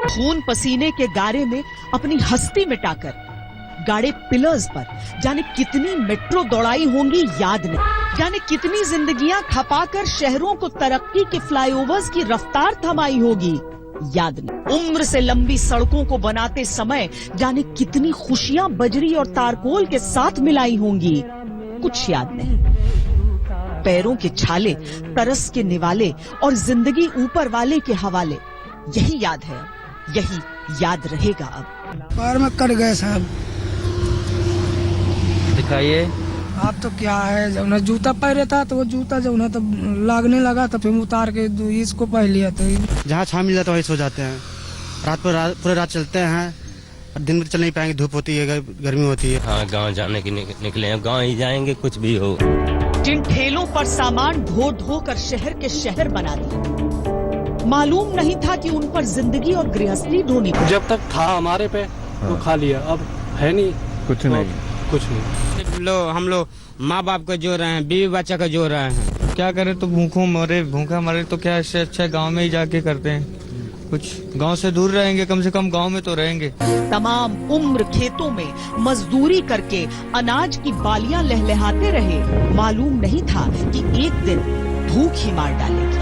खून पसीने के गारे में अपनी हस्ती मिटाकर गाड़े पिलर्स पर जाने कितनी मेट्रो दौड़ाई होंगी याद नहीं, जाने कितनी जिंदगियां खपाकर शहरों को तरक्की के फ्लाईओवर्स की रफ्तार थमाई होगी याद नहीं। उम्र से लंबी सड़कों को बनाते समय जाने कितनी खुशियां बजरी और तारकोल के साथ मिलाई होंगी, कुछ याद नहीं। पैरों के छाले, तरस के निवाले और जिंदगी ऊपर वाले के हवाले, यही याद है, यही याद रहेगा। अब पैर में कट गए साहब। दिखाइए। आप तो क्या है, जब ना जूता पहने था तो वो जूता जब ना तब लागने लगा तो फिर उतार के इसको पहन लिया। तो जहाँ छाँव मिल जाता है वहीं सो जाते हैं। पूरे रात चलते हैं, दिन में चल नहीं पाएंगे, धूप होती है, गर्मी होती है। हाँ, गांव जाने के निकले हैं, गांव ही जाएंगे कुछ भी हो। जिन ठेलों पर सामान ढो ढो कर शहर के शहर बना दिए, मालूम नहीं था कि उन पर जिंदगी और गृहस्थी ढोनी। जब तक था हमारे पे तो खा लिया, अब है नहीं, कुछ नहीं। हम लोग माँ बाप को जो रहे हैं, बीवी बच्चा को जो रहे हैं। क्या करें, तो भूखा मरे तो क्या, इससे अच्छा गांव में ही जाके करते हैं। कुछ गांव से दूर रहेंगे, कम से कम गांव में तो रहेंगे। तमाम उम्र खेतों में मजदूरी करके अनाज की बालियां लहलहाते रहे, मालूम नहीं था कि एक दिन भूख ही मार डालेगी।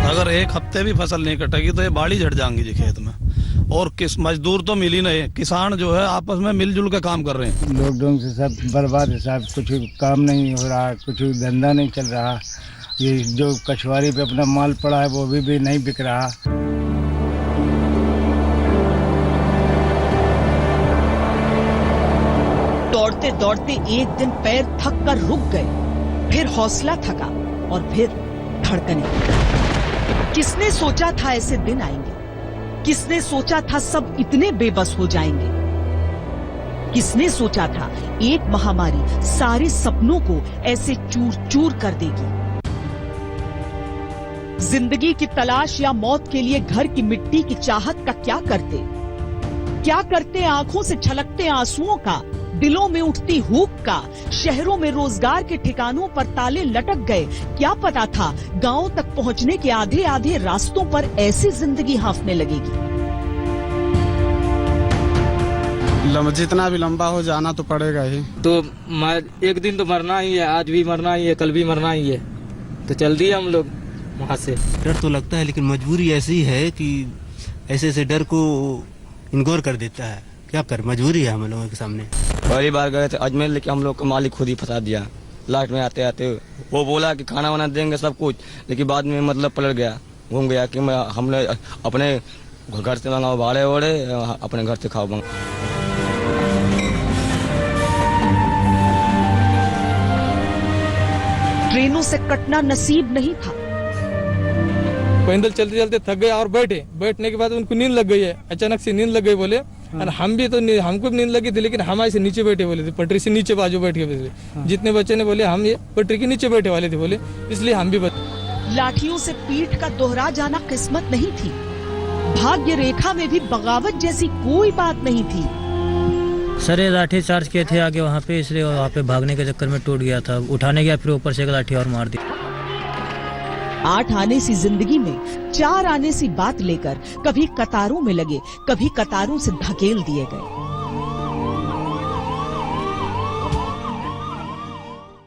अगर एक हफ्ते भी फसल नहीं कटेगी तो ये बाड़ी झड़ जाएंगी जी खेत में। और किस मजदूर तो मिल ही नहीं, किसान जो है आपस में मिलजुल के काम कर रहे हैं। लॉकडाउन से सब बर्बाद है साहब, कुछ काम नहीं हो रहा, कुछ धंधा नहीं चल रहा। ये जो कछुआरी पे अपना माल पड़ा है वो भी नहीं बिक रहा। दौड़ते दौड़ते एक दिन पैर थक कर रुक गए, फिर हौसला थका और फिर धड़कने। किसने सोचा था ऐसे दिन आएंगे? किसने सोचा था सब इतने बेबस हो जाएंगे? किसने सोचा था एक महामारी सारे सपनों को ऐसे चूर चूर कर देगी? जिंदगी की तलाश या मौत के लिए घर की मिट्टी की चाहत का क्या करते आंखों से छलकते आंसुओं का, दिलों में उठती हुक का। शहरों में रोजगार के ठिकानों पर ताले लटक गए, क्या पता था गांव तक पहुंचने के आधे आधे रास्तों पर ऐसी जिंदगी हाँफने लगेगी। जितना भी लंबा हो जाना तो पड़ेगा ही। तो एक दिन तो मरना ही है, आज भी मरना ही है, कल भी मरना ही है, तो चल दिए हम लोग वहाँ से। डर तो लगता है, लेकिन मजबूरी ऐसी है कि ऐसे डर को इग्नोर कर देता है। क्या कर, मजबूरी है हम लोगों के सामने। पहली बार गए थे अजमेर, लेकिन हम लोग का मालिक खुद ही फंसा दिया। लास्ट में आते आते वो बोला कि खाना वाना देंगे सब कुछ, लेकिन बाद में मतलब पलट गया, घूम गया कि हमने अपने घर से मंगाओ भाड़े वड़े, अपने घर से खाओ। ट्रेनों से कटना नसीब नहीं था। पैदल चलते चलते थक गए और बैठने के बाद उनको नींद लग गई है, अचानक से नींद लग गई बोले। और हम भी तो हमको भी नींद लगी थी, लेकिन हमारे से नीचे बैठे बोले थे, पटरी से नीचे बाजू बैठ के बोले। जितने बच्चे ने बोले हम ये पटरी के नीचे बैठे वाले थे बोले, इसलिए हम भी लाठियों से पीठ का दोहरा जाना किस्मत नहीं थी। भाग्य रेखा में भी बगावत जैसी कोई बात नहीं थी। सर ये लाठी चार्ज किए थे आगे वहाँ पे, इसलिए वहाँ पे भागने के चक्कर में टूट गया था। उठाने गया, फिर ऊपर से एक लाठी और मार दी। 8 आने सी जिंदगी में 4 आने सी बात लेकर कभी कतारों में लगे, कभी कतारों से धकेल दिए गए।